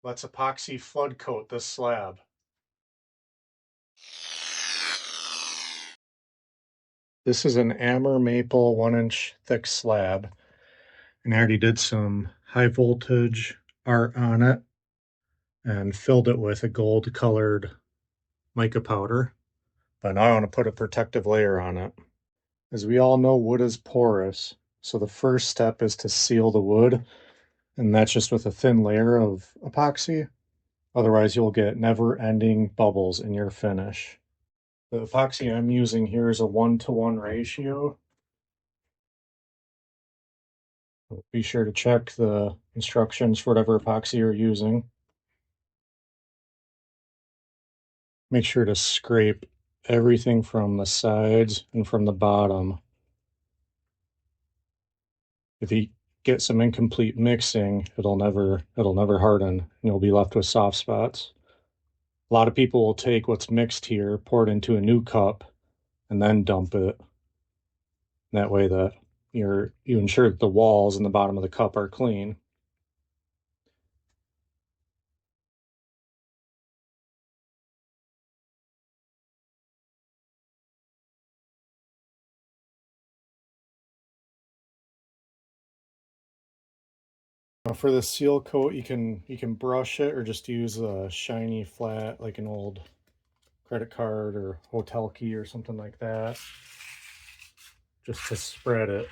Let's epoxy flood coat this slab. This is an Amur maple 1-inch thick slab, and I already did some high voltage art on it and filled it with a gold colored mica powder. But now I want to put a protective layer on it. As we all know, wood is porous, so the first step is to seal the wood, and that's just with a thin layer of epoxy. Otherwise, you'll get never-ending bubbles in your finish. The epoxy I'm using here is a 1-to-1 ratio. Be sure to check the instructions for whatever epoxy you're using. Make sure to scrape everything from the sides and from the bottom. If you get some incomplete mixing, it'll never harden and you'll be left with soft spots. A lot of people will take what's mixed here, pour it into a new cup, and then dump it. That way you ensure that the walls and the bottom of the cup are clean. For the seal coat, you can brush it or just use a shiny flat, like an old credit card or hotel key or something like that, just to spread it.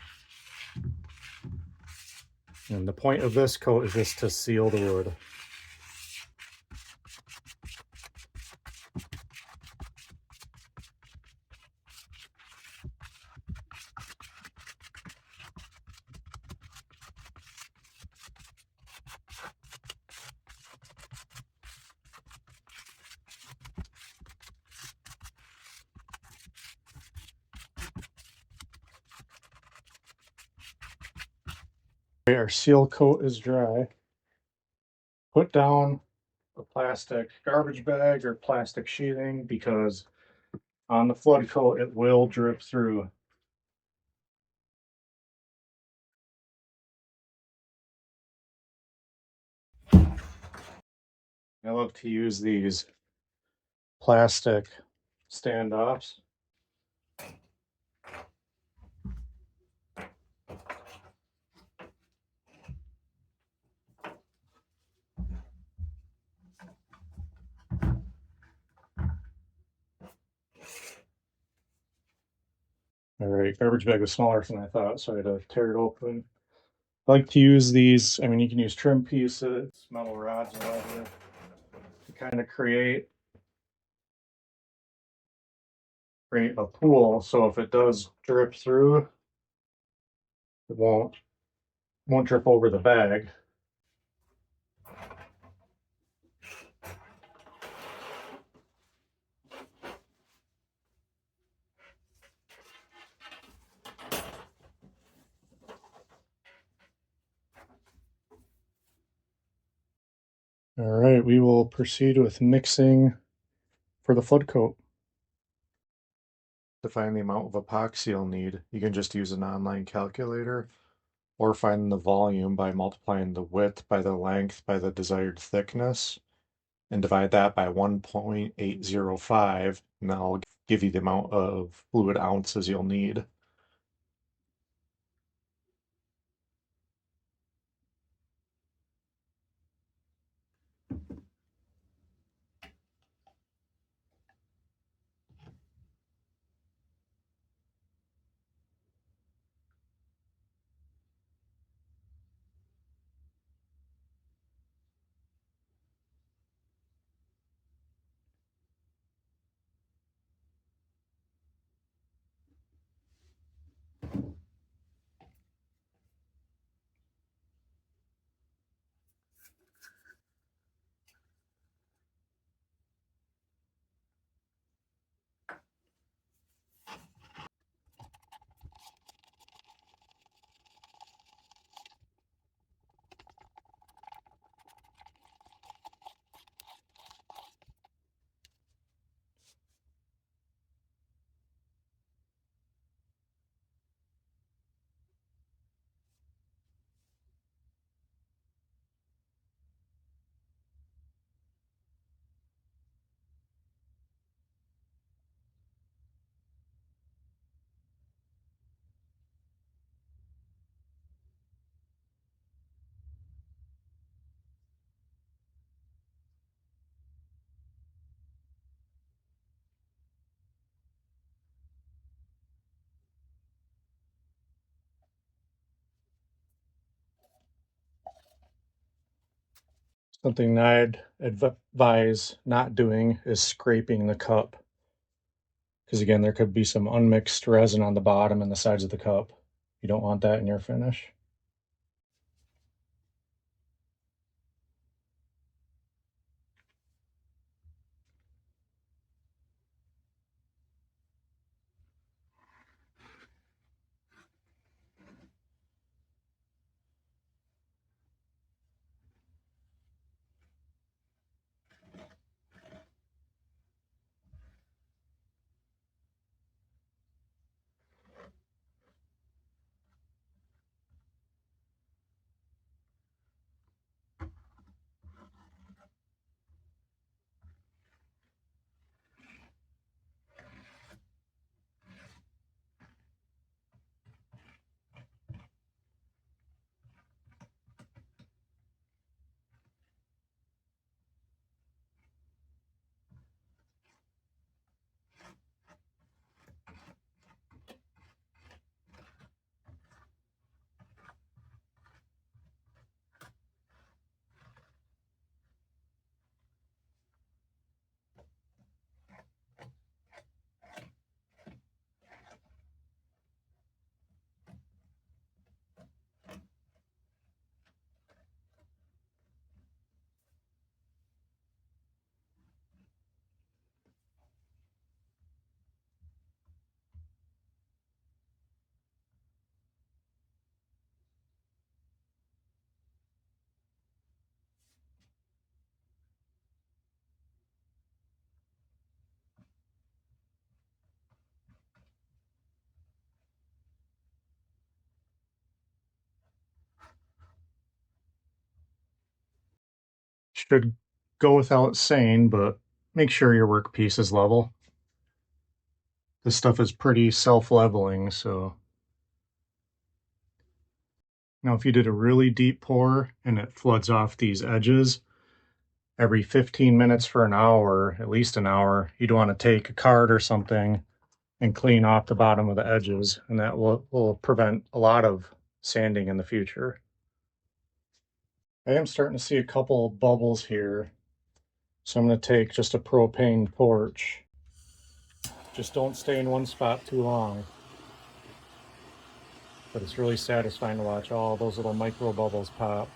And the point of this coat is just to seal the wood. Our seal coat is dry. Put down a plastic garbage bag or plastic sheathing because on the flood coat it will drip through. I love to use these plastic standoffs. All right, garbage bag was smaller than I thought, so I had to tear it open. I like to use these, I mean, you can use trim pieces, metal rods, or whatever, to kind of create a pool. So if it does drip through, it won't drip over the bag. All right, we will proceed with mixing for the flood coat. To find the amount of epoxy you'll need, you can just use an online calculator or find the volume by multiplying the width by the length by the desired thickness and divide that by 1.805, and that'll give you the amount of fluid ounces you'll need. Something I'd advise not doing is scraping the cup. Because again, there could be some unmixed resin on the bottom and the sides of the cup. You don't want that in your finish. Should go without saying, but make sure your workpiece is level. This stuff is pretty self-leveling, so now if you did a really deep pour and it floods off these edges, every 15 minutes for an hour, at least an hour, you'd want to take a card or something and clean off the bottom of the edges, and that will prevent a lot of sanding in the future. I am starting to see a couple bubbles here, so I'm going to take just a propane torch. Just don't stay in one spot too long. But it's really satisfying to watch all those little micro bubbles pop.